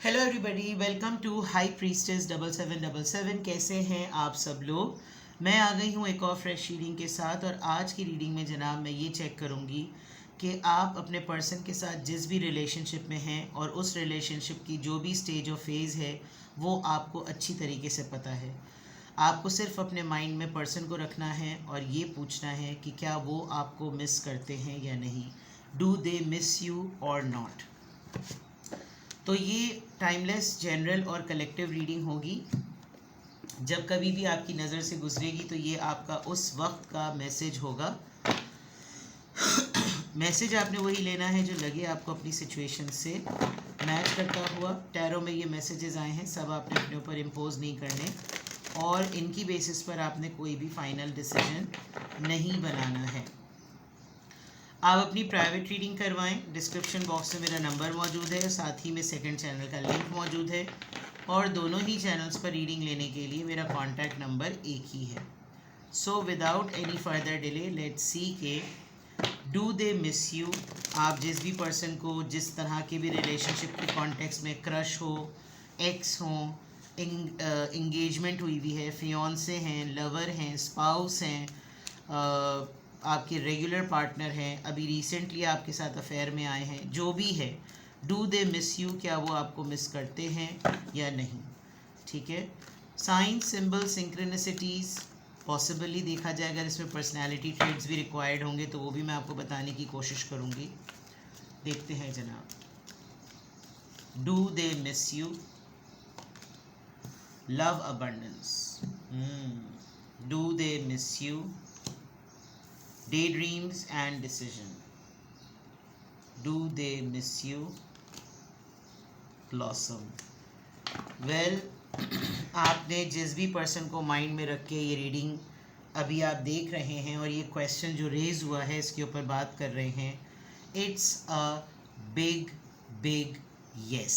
Hello everybody, welcome to high priestess 7777। कैसे हैं आप सब लोग। मैं आ गई हूँ एक और फ्रेश रीडिंग के साथ। और आज की रीडिंग में जनाब मैं ये चेक करूँगी कि आप अपने पर्सन के साथ जिस भी रिलेशनशिप में हैं और उस रिलेशनशिप की जो भी स्टेज और फेज़ है वो आपको अच्छी तरीके से पता है। आपको सिर्फ अपने माइंड में पर्सन को रखना है और ये पूछना है कि क्या वो आपको मिस करते हैं या नहीं। Do they miss you or not. तो ये टाइमलेस, जनरल और कलेक्टिव रीडिंग होगी। जब कभी भी आपकी नज़र से गुजरेगी तो ये आपका उस वक्त का मैसेज होगा। मैसेज आपने वही लेना है जो लगे आपको अपनी सिचुएशन से मैच करता हुआ। टैरो में ये मैसेजेस आए हैं, सब आपने अपने ऊपर इम्पोज नहीं करने और इनकी बेसिस पर आपने कोई भी फाइनल डिसीजन नहीं बनाना है। आप अपनी प्राइवेट रीडिंग करवाएं। डिस्क्रिप्शन बॉक्स में मेरा नंबर मौजूद है, साथ ही में सेकंड चैनल का लिंक मौजूद है और दोनों ही चैनल्स पर रीडिंग लेने के लिए मेरा कॉन्टैक्ट नंबर एक ही है। So without any further delay let's see के डू दे मिस यू। आप जिस भी पर्सन को जिस तरह के भी रिलेशनशिप के कॉन्टेक्स्ट में क्रश हो, एक्स हो, इंगेजमेंट हुई हुई है, फियांसे हैं, लवर हैं, स्पाउस हैं, आपके रेगुलर पार्टनर हैं, अभी रिसेंटली आपके साथ अफेयर में आए हैं, जो भी है, डू दे मिस यू, क्या वो आपको मिस करते हैं या नहीं। ठीक है। साइंस, सिंबल, सिंक्रोनिसिटीज़ पॉसिबली देखा जाए। अगर इसमें पर्सनालिटी ट्रेड्स भी रिक्वायर्ड होंगे तो वो भी मैं आपको बताने की कोशिश करूँगी। देखते हैं जनाब। Do they miss you, love abundance, do they miss you, daydreams and decision, do they miss you, blossom। well आपने जिस भी पर्सन को माइंड में रख के ये रीडिंग अभी आप देख रहे हैं और ये क्वेश्चन जो रेज हुआ है इसके ऊपर बात कर रहे हैं, it's a big big yes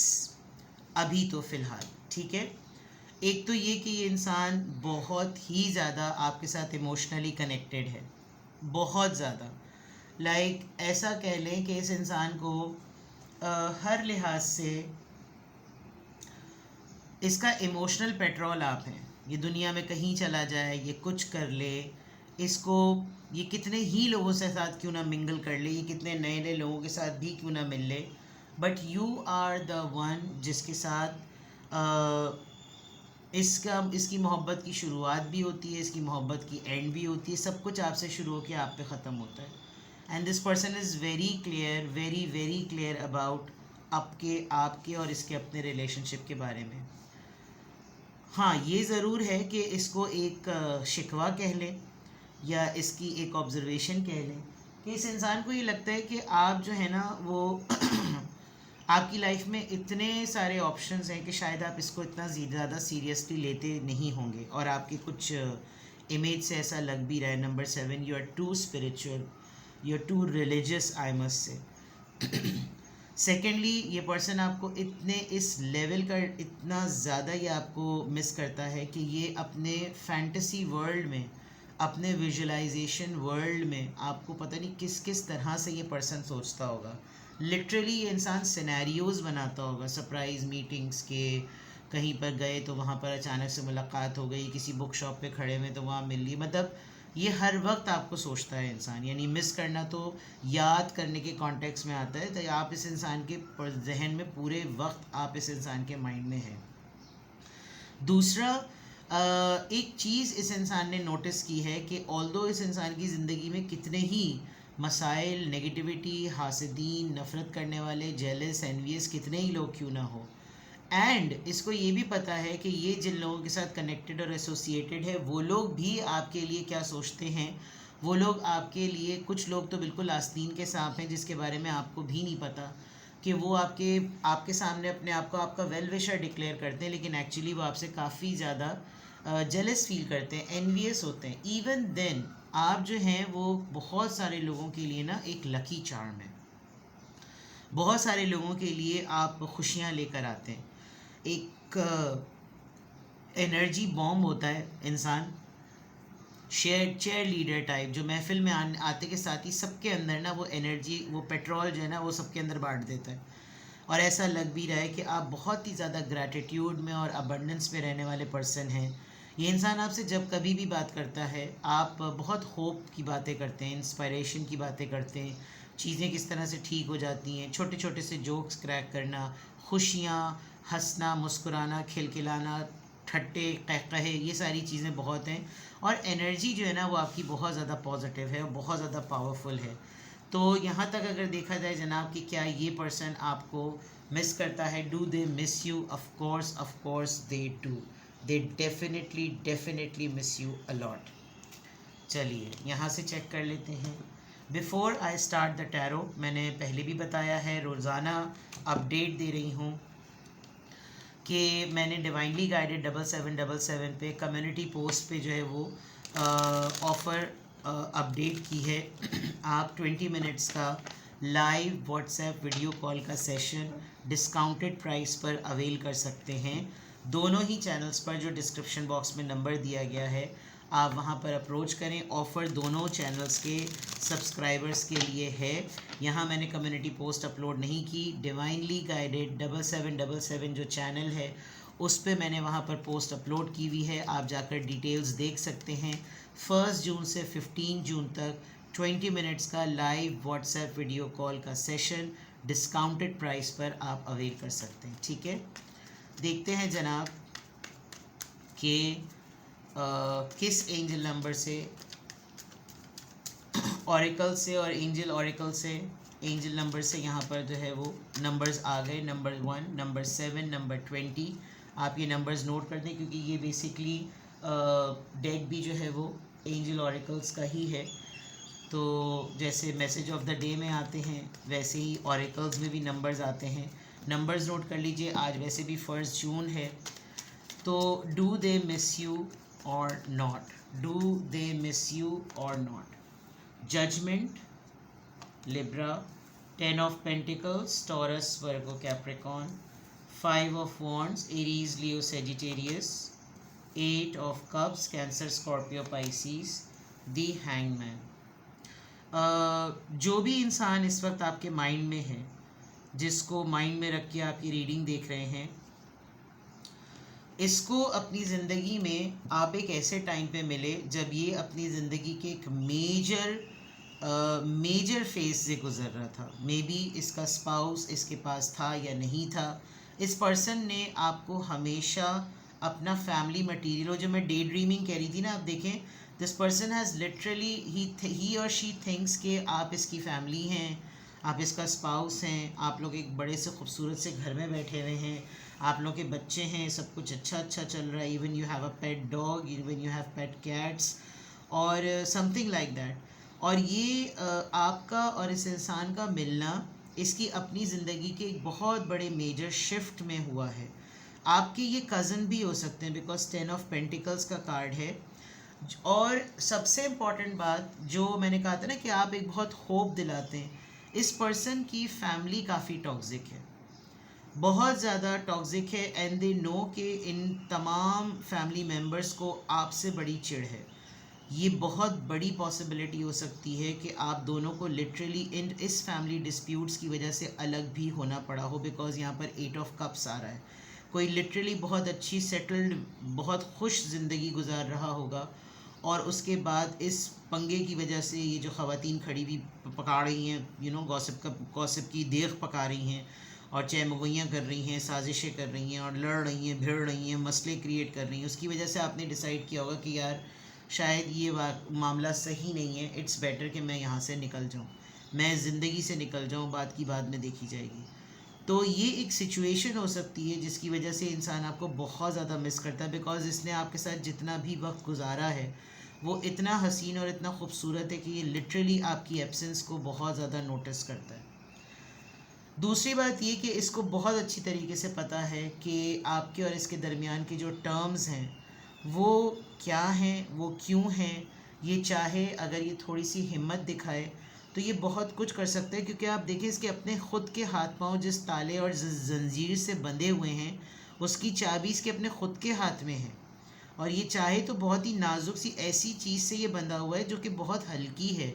अभी तो फ़िलहाल। ठीक है। एक तो ये कि ये इंसान बहुत ही ज़्यादा आपके साथ इमोशनली कनेक्टेड है, बहुत ज़्यादा। ऐसा कह लें कि इस इंसान को हर लिहाज से इसका इमोशनल पेट्रोल आप हैं। ये दुनिया में कहीं चला जाए, ये कुछ कर ले, इसको ये कितने ही लोगों से साथ क्यों ना मिंगल कर ले, ये कितने नए नए लोगों के साथ भी क्यों ना मिल ले, but you are the one जिसके साथ इसकी मोहब्बत की शुरुआत भी होती है, इसकी मोहब्बत की एंड भी होती है। सब कुछ आपसे शुरू होकर आप पे ख़त्म होता है। And this person is very clear, very very clear about आपके और इसके अपने रिलेशनशिप के बारे में। हाँ, ये ज़रूर है कि इसको एक शिकवा कह लें या इसकी एक ऑब्ज़र्वेशन कह लें कि इस इंसान को ये लगता है कि आप जो है ना वो आपकी लाइफ में इतने सारे ऑप्शंस हैं कि शायद आप इसको इतना ज़्यादा सीरियसली लेते नहीं होंगे और आपकी कुछ इमेज से ऐसा लग भी रहा है। Number 7, you are too spiritual, you are too religious, I must say. Secondly, ये पर्सन आपको इतने इस लेवल का इतना ज़्यादा ये आपको मिस करता है कि ये अपने फैंटेसी वर्ल्ड में, अपने विजुअलाइजेशन वर्ल्ड में आपको पता नहीं किस किस तरह से ये पर्सन सोचता होगा। लिटरली ये इंसान सिनेरियोज़ बनाता होगा, सरप्राइज़ मीटिंग्स के, कहीं पर गए तो वहाँ पर अचानक से मुलाकात हो गई, किसी बुक शॉप पे खड़े हुए तो वहाँ मिल ली। मतलब ये हर वक्त आपको सोचता है इंसान। यानी मिस करना तो याद करने के कॉन्टेक्स्ट में आता है, तो आप इस इंसान के जहन में पूरे वक्त आप इस इंसान के माइंड में हैं। दूसरा, एक चीज़ इस इंसान ने नोटिस की है कि ऑल्दो इस इंसान की ज़िंदगी में कितने ही मसाइल, नेगेटिविटी, हासिदीन, नफ़रत करने वाले, जेलस, एनवियस कितने ही लोग क्यों ना हो, एंड इसको ये भी पता है कि ये जिन लोगों के साथ कनेक्टेड और एसोसिएटेड है वो लोग भी आपके लिए क्या सोचते हैं। वो लोग आपके लिए, कुछ लोग तो बिल्कुल आस्तीन के सांप हैं जिसके बारे में आपको भी नहीं पता कि वो आपके आपके सामने अपने आप को आपका वेल विशर डिक्लेयर करते हैं, लेकिन एक्चुअली वो आपसे काफ़ी ज़्यादा जेलस फील करते हैं, एनवियस होते हैं। इवन देन आप जो हैं वो बहुत सारे लोगों के लिए ना एक लकी चार्म है। बहुत सारे लोगों के लिए आप खुशियाँ लेकर आते हैं। एक एनर्जी बॉम्ब होता है इंसान, चेयर लीडर टाइप, जो महफिल में आते के साथ ही सबके अंदर ना वो एनर्जी, वो पेट्रोल जो है ना वो सबके अंदर बांट देता है। और ऐसा लग भी रहा है कि आप बहुत ही ज़्यादा ग्रैटिट्यूड में और अबंडेंस में रहने वाले पर्सन हैं। ये इंसान आपसे जब कभी भी बात करता है, आप बहुत होप की बातें करते हैं, इंस्पायरेशन की बातें करते हैं, चीज़ें किस तरह से ठीक हो जाती हैं, छोटे छोटे से जोक्स क्रैक करना, खुशियाँ, हंसना, मुस्कुराना, खिलखिलाना, ठट्टे कहकहे, ये सारी चीज़ें बहुत हैं। और एनर्जी जो है ना वो आपकी बहुत ज़्यादा पॉजिटिव है और बहुत ज़्यादा पावरफुल है। तो यहाँ तक अगर देखा जाए जनाब कि क्या ये पर्सन आपको मिस करता है, do they miss you? Of course they do, they definitely miss you a lot. चलिए यहाँ से चेक कर लेते हैं। Before I start the tarot, मैंने पहले भी बताया है, रोज़ाना अपडेट दे रही हूँ कि मैंने डिवाइनली गाइडेड 7777 पे कम्युनिटी पोस्ट पे जो है वो ऑफ़र अपडेट की है। आप 20 मिनट्स का लाइव व्हाट्सएप वीडियो कॉल का सेशन डिस्काउंटेड प्राइस पर अवेल कर सकते हैं। दोनों ही चैनल्स पर जो डिस्क्रिप्शन बॉक्स में नंबर दिया गया है, आप वहां पर अप्रोच करें। ऑफ़र दोनों चैनल्स के सब्सक्राइबर्स के लिए है। यहाँ मैंने कम्युनिटी पोस्ट अपलोड नहीं की। डिवाइनली गाइडेड 7777 जो चैनल है उस पे मैंने वहाँ पर पोस्ट अपलोड की हुई है, आप जाकर डिटेल्स देख सकते हैं। 1 जून से 15 जून तक 20 मिनट्स का लाइव व्हाट्सएप वीडियो कॉल का सेशन डिस्काउंटेड प्राइस पर आप अवेल कर सकते हैं। ठीक है, देखते हैं जनाब कि किस एंजल नंबर से, ऑरिकल से और एंजल ऑरिकल से, एंजल नंबर से यहाँ पर जो है वो नंबर्स आ गए। Number 1, number 7, number 20। आप ये नंबर्स नोट कर दें क्योंकि ये बेसिकली डेक भी जो है वो एंजल ऑरिकल्स का ही है। तो जैसे मैसेज ऑफ द डे में आते हैं वैसे ही ऑरिकल्स में भी नंबर्स आते हैं। नंबर्स नोट कर लीजिए। आज वैसे भी 1 जून है। तो do they miss you or not, do they miss you or not. Judgement, Libra, 10 of pentacles, Taurus, Virgo, Capricorn, 5 of wands, Aries, Leo, Sagittarius, 8 of cups, Cancer, Scorpio, Pisces, the hangman. जो भी इंसान इस वक्त आपके mind में है, जिसको mind में रख के आप ये रीडिंग देख रहे हैं, इसको अपनी ज़िंदगी में आप एक ऐसे टाइम पे मिले जब ये अपनी ज़िंदगी के एक मेजर फेज से गुज़र रहा था। मे बी इसका स्पाउस इसके पास था या नहीं था। इस पर्सन ने आपको हमेशा अपना फैमिली मटेरियल, और जो मैं डे ड्रीमिंग कह रही थी ना, आप देखें, दिस पर्सन हैज़ लिटरली ही और शी थिंक्स कि आप इसकी फैमिली हैं, आप इसका स्पाउस हैं, आप लोग एक बड़े से खूबसूरत से घर में बैठे हुए हैं, आप लोग के बच्चे हैं, सब कुछ अच्छा चल रहा है। Even you have a pet dog, even you have pet cats और समथिंग लाइक दैट। और ये आपका और इस इंसान का मिलना इसकी अपनी ज़िंदगी के एक बहुत बड़े मेजर शिफ्ट में हुआ है। आपके ये कज़न भी हो सकते हैं बिकॉज 10 ऑफ पेंटिकल्स का कार्ड है। और सबसे इम्पॉर्टेंट बात जो मैंने कहा था ना कि आप एक बहुत होप दिलाते हैं, इस पर्सन की फैमिली काफ़ी टॉक्सिक है, बहुत ज़्यादा टॉक्सिक है। एंड दे नो कि इन तमाम फैमिली मेम्बर्स को आपसे बड़ी चिढ़ है। ये बहुत बड़ी पॉसिबिलिटी हो सकती है कि आप दोनों को लिटरली इस फैमिली डिस्प्यूट्स की वजह से अलग भी होना पड़ा हो, बिकॉज यहाँ पर 8 ऑफ कप्स आ रहा है। कोई लिटरली बहुत अच्छी सेटल्ड, बहुत खुश ज़िंदगी गुजार रहा होगा और उसके बाद इस पंगे की वजह से ये जो ख़वातीन खड़ी हुई पका रही हैं, गॉसिप की देख पका रही हैं और चहमगोइयाँ कर रही हैं, साजिशें कर रही हैं और लड़ रही हैं, भिड़ रही हैं, मसले क्रिएट कर रही हैं, उसकी वजह से आपने डिसाइड किया होगा कि यार शायद ये मामला सही नहीं है, इट्स बेटर कि मैं यहाँ से निकल जाऊँ, मैं ज़िंदगी से निकल जाऊँ, बात की बाद में देखी जाएगी। तो ये एक सिचुएशन हो सकती है जिसकी वजह से इंसान आपको बहुत ज़्यादा मिस करता है, बिकॉज इसने आपके साथ जितना भी वक्त गुजारा है वो इतना हसीन और इतना खूबसूरत है कि ये लिटरली आपकी एब्सेंस को बहुत ज़्यादा नोटिस करता है। दूसरी बात ये कि इसको बहुत अच्छी तरीके से पता है कि आपके और इसके दरमियान के जो टर्म्स हैं वो क्या हैं, वो क्यों हैं। ये चाहे अगर ये थोड़ी सी हिम्मत दिखाए तो ये बहुत कुछ कर सकता है, क्योंकि आप देखें इसके अपने ख़ुद के हाथ पांव जिस ताले और जंजीर से बंधे हुए हैं उसकी चाबी इसके अपने ख़ुद के हाथ में है। और ये चाहे तो बहुत ही नाजुक सी ऐसी चीज़ से ये बंधा हुआ है जो कि बहुत हल्की है।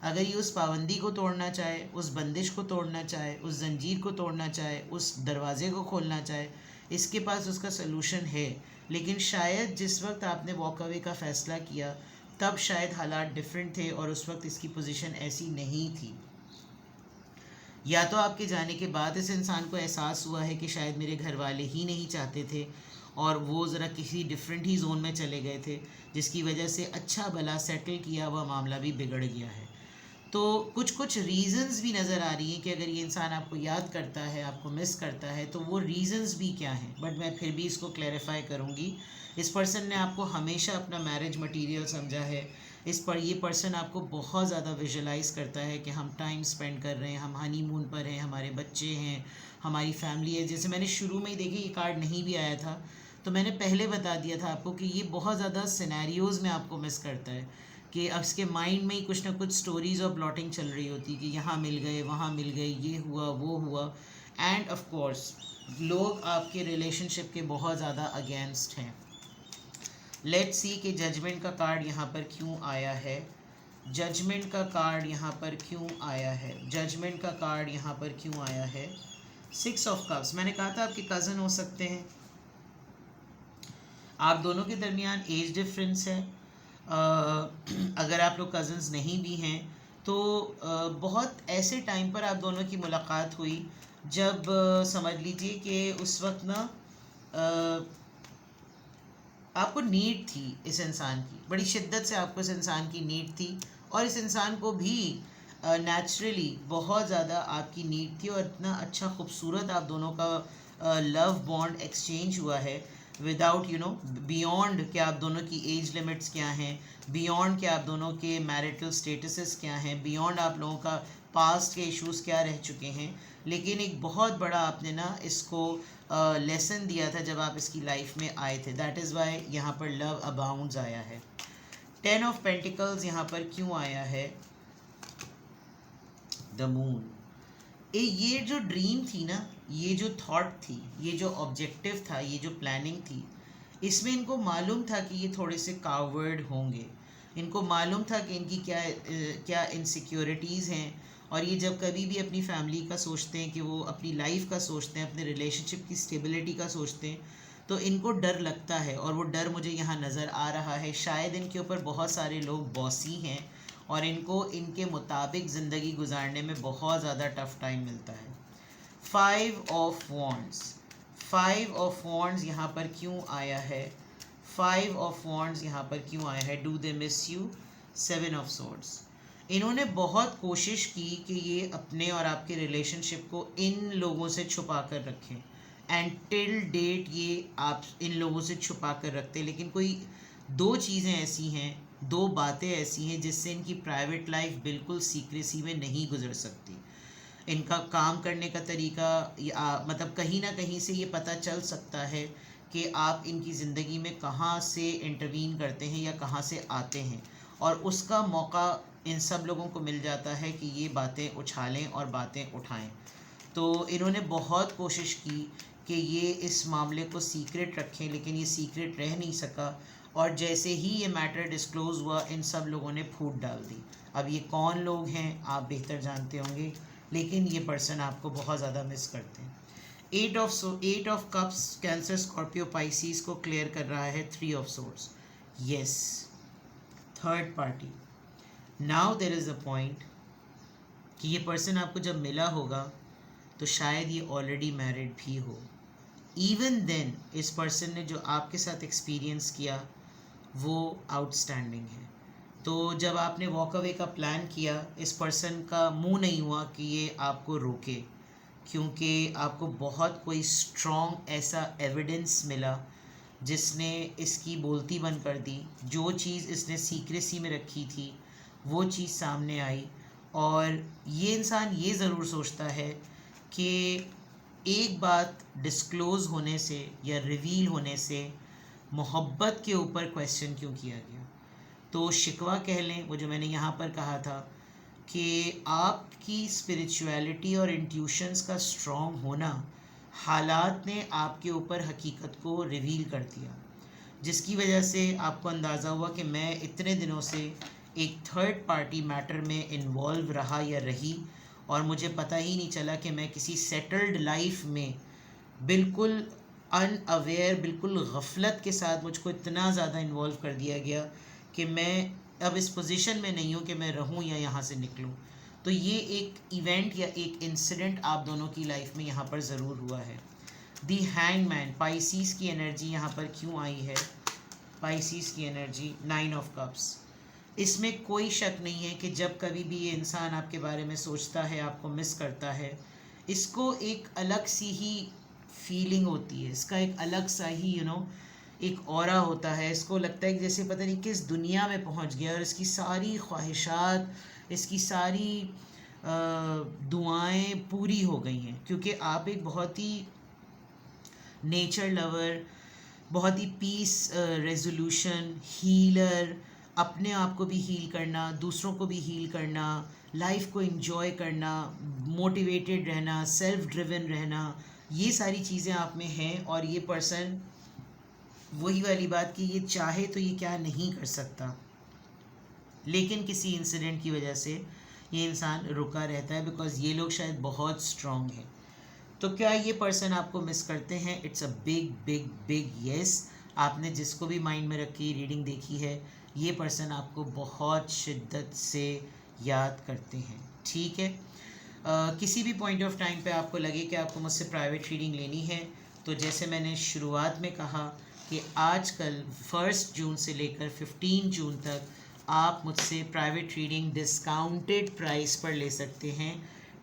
अगर ये उस पाबंदी को तोड़ना चाहे, उस बंदिश को तोड़ना चाहे, उस जंजीर को तोड़ना चाहे, उस दरवाज़े को खोलना चाहे, इसके पास उसका सलूशन है। लेकिन शायद जिस वक्त आपने वॉक अवे का फ़ैसला किया तब शायद हालात डिफरेंट थे और उस वक्त इसकी पोजीशन ऐसी नहीं थी। या तो आपके जाने के बाद इस इंसान को एहसास हुआ है कि शायद मेरे घर वाले ही नहीं चाहते थे और वो ज़रा किसी डिफरेंट ही जोन में चले गए थे, जिसकी वजह से अच्छा भला सेटल किया हुआ मामला भी बिगड़ गया है। तो कुछ कुछ रीज़न्स भी नज़र आ रही हैं कि अगर ये इंसान आपको याद करता है, आपको मिस करता है, तो वो रीज़न्स भी क्या हैं। बट मैं फिर भी इसको क्लैरिफाई करूँगी। इस पर्सन ने आपको हमेशा अपना मैरिज मटेरियल समझा है। ये पर्सन आपको बहुत ज़्यादा विजुलाइज़ करता है कि हम टाइम स्पेंड कर रहे हैं, हम हनीमून पर हैं, हमारे बच्चे हैं, हमारी फैमिली है। जैसे मैंने शुरू में ही देखी ये कार्ड नहीं भी आया था तो मैंने पहले बता दिया था आपको कि ये बहुत ज़्यादा सिनेरियोज़ में आपको मिस करता है, कि उसके माइंड में ही कुछ ना कुछ स्टोरीज़ और प्लॉटिंग चल रही होती कि यहाँ मिल गए, वहाँ मिल गए, ये हुआ, वो हुआ। एंड ऑफ कोर्स लोग आपके रिलेशनशिप के बहुत ज़्यादा अगेंस्ट हैं। लेट्स सी कि जजमेंट का कार्ड यहाँ पर क्यों आया है। जजमेंट का कार्ड यहाँ पर क्यों आया है। जजमेंट का कार्ड यहाँ पर क्यों आया है। 6 ऑफ कप्स। मैंने कहा था आपके कज़न हो सकते हैं, आप दोनों के दरमियान एज डिफरेंस है। अगर आप लोग कज़न्स नहीं भी हैं तो बहुत ऐसे टाइम पर आप दोनों की मुलाकात हुई जब समझ लीजिए कि उस वक्त ना आपको नीड थी इस इंसान की, बड़ी शिद्दत से आपको इस इंसान की नीड थी और इस इंसान को भी नेचुरली बहुत ज़्यादा आपकी नीड थी। और इतना अच्छा खूबसूरत आप दोनों का लव बॉन्ड एक्सचेंज हुआ है विदाउट बियॉन्ड कि आप दोनों की एज लिमिट्स क्या हैं, बियॉन्ड कि आप दोनों के मैरिटल स्टेटसेस क्या हैं, बियॉन्ड आप लोगों का पास्ट के इश्यूज़ क्या रह चुके हैं। लेकिन एक बहुत बड़ा आपने ना इसको लेसन दिया था जब आप इसकी लाइफ में आए थे। दैट इज़ वाई यहाँ पर लव अबाउंड्स आया है। 10 ऑफ पेंटिकल्स यहाँ पर क्यों आया है। The moon. ये जो ड्रीम थी ना, ये जो थॉट थी, ये जो ऑब्जेक्टिव था, ये जो प्लानिंग थी, इसमें इनको मालूम था कि ये थोड़े से कावर्ड होंगे। इनको मालूम था कि इनकी क्या इनसिक्योरिटीज़ हैं। और ये जब कभी भी अपनी फैमिली का सोचते हैं, कि वो अपनी लाइफ का सोचते हैं, अपने रिलेशनशिप की स्टेबिलिटी का सोचते हैं, तो इनको डर लगता है। और वो डर मुझे यहाँ नज़र आ रहा है। शायद इनके ऊपर बहुत सारे लोग बॉसी हैं और इनको इनके मुताबिक ज़िंदगी गुजारने में बहुत ज़्यादा टफ़ टाइम मिलता है। 5 ऑफ वॉन्ड्स। 5 ऑफ वॉन्ड्स यहाँ पर क्यों आया है। 5 ऑफ वॉन्ड्स यहाँ पर क्यों आया है। Do they miss you. 7 of swords. इन्होंने बहुत कोशिश की कि ये अपने और आपके रिलेशनशिप को इन लोगों से छुपा कर रखें। एंड टिल डेट ये आप इन लोगों से छुपा कर रखते हैं। लेकिन कोई दो चीज़ें ऐसी हैं, दो बातें ऐसी हैं जिससे इनकी प्राइवेट लाइफ बिल्कुल सीक्रेसी में नहीं गुजर सकती। इनका काम करने का तरीका मतलब कहीं ना कहीं से ये पता चल सकता है कि आप इनकी ज़िंदगी में कहाँ से इंटरवीन करते हैं या कहाँ से आते हैं। और उसका मौका इन सब लोगों को मिल जाता है कि ये बातें उछालें और बातें उठाएं। तो इन्होंने बहुत कोशिश की कि ये इस मामले को सीक्रेट रखें, लेकिन ये सीक्रेट रह नहीं सका। और जैसे ही ये मैटर डिस्क्लोज़ हुआ, इन सब लोगों ने फूट डाल दी। अब ये कौन लोग हैं आप बेहतर जानते होंगे, लेकिन ये पर्सन आपको बहुत ज़्यादा मिस करते हैं। 8 of cups Cancer Scorpio Pisces को क्लियर कर रहा है। 3 of swords. Yes, third party. Now there is a point कि ये पर्सन आपको जब मिला होगा तो शायद ये ऑलरेडी मैरिड भी हो। इवन देन इस पर्सन ने जो आपके साथ एक्सपीरियंस किया वो आउटस्टैंडिंग है। तो जब आपने वॉक अवे का प्लान किया, इस पर्सन का मुंह नहीं हुआ कि ये आपको रोके, क्योंकि आपको बहुत कोई स्ट्रॉन्ग ऐसा एविडेंस मिला जिसने इसकी बोलती बंद कर दी। जो चीज़ इसने सीक्रेसी में रखी थी वो चीज़ सामने आई। और ये इंसान ये ज़रूर सोचता है कि एक बात डिस्क्लोज़ होने से या रिवील होने से मोहब्बत के ऊपर क्वेश्चन क्यों किया गया। तो शिकवा कह लें, वो जो मैंने यहाँ पर कहा था कि आपकी स्पिरिचुअलिटी और इंट्यूशंस का स्ट्रॉन्ग होना, हालात ने आपके ऊपर हकीकत को रिवील कर दिया, जिसकी वजह से आपको अंदाज़ा हुआ कि मैं इतने दिनों से एक थर्ड पार्टी मैटर में इन्वॉल्व रहा या रही, और मुझे पता ही नहीं चला कि मैं किसी सेटल्ड लाइफ में बिल्कुल अनअवेयर, बिल्कुल गफलत के साथ मुझको इतना ज़्यादा इन्वॉल्व कर दिया गया कि मैं अब इस पोजीशन में नहीं हूँ कि मैं रहूँ या यहाँ से निकलूँ। तो ये एक इवेंट या एक इंसिडेंट आप दोनों की लाइफ में यहाँ पर ज़रूर हुआ है। दी हैंगमैन, पाइसीस की एनर्जी यहाँ पर क्यों आई है? पाइसीस की एनर्जी 9 ऑफ कप्स। इसमें कोई शक नहीं है कि जब कभी भी ये इंसान आपके बारे में सोचता है, आपको मिस करता है, इसको एक अलग सी ही फीलिंग होती है, इसका एक अलग सा ही एक ऑरा होता है। इसको लगता है कि जैसे पता नहीं किस दुनिया में पहुंच गया और इसकी सारी ख्वाहिशात, इसकी सारी दुआएं पूरी हो गई हैं, क्योंकि आप एक बहुत ही नेचर लवर, बहुत ही पीस रेजोल्यूशन, हीलर, अपने आप को भी हील करना, दूसरों को भी हील करना, लाइफ को एंजॉय करना, मोटिवेटेड रहना, सेल्फ ड्रिवन रहना, ये सारी चीज़ें आप में हैं। और ये पर्सन, वही वाली बात कि ये चाहे तो ये क्या नहीं कर सकता, लेकिन किसी इंसिडेंट की वजह से ये इंसान रुका रहता है, बिकॉज ये लोग शायद बहुत स्ट्रॉन्ग हैं। तो क्या ये पर्सन आपको मिस करते हैं? It's a big big big yes. आपने जिसको भी माइंड में रख के रीडिंग देखी है, ये पर्सन आपको बहुत शिद्दत से याद करते हैं, ठीक है। किसी भी पॉइंट ऑफ टाइम पे आपको लगे कि आपको मुझसे प्राइवेट रीडिंग लेनी है, तो जैसे मैंने शुरुआत में कहा कि आजकल 1 जून से लेकर 15 जून तक आप मुझसे प्राइवेट रीडिंग डिस्काउंटेड प्राइस पर ले सकते हैं।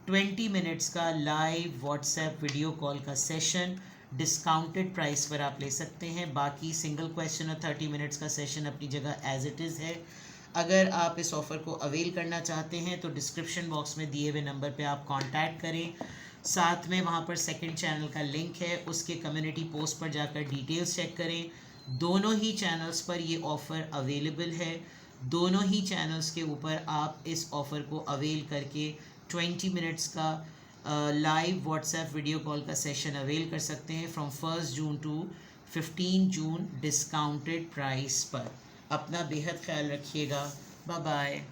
20 मिनट्स का लाइव व्हाट्सएप वीडियो कॉल का सेशन डिस्काउंटेड प्राइस पर आप ले सकते हैं। बाकी सिंगल क्वेश्चन और 30 मिनट्स का सेशन अपनी जगह एज इट इज़ है। अगर आप इस ऑफ़र को अवेल करना चाहते हैं तो डिस्क्रिप्शन बॉक्स में दिए हुए नंबर पे आप कांटेक्ट करें। साथ में वहाँ पर सेकंड चैनल का लिंक है, उसके कम्युनिटी पोस्ट पर जाकर डिटेल्स चेक करें। दोनों ही चैनल्स पर ये ऑफ़र अवेलेबल है। दोनों ही चैनल्स के ऊपर आप इस ऑफ़र को अवेल करके 20 मिनट्स का लाइव व्हाट्सएप वीडियो कॉल का सेशन अवेल कर सकते हैं from 1 June to 15 June discounted price पर। अपना बेहद ख्याल रखिएगा। Bye bye.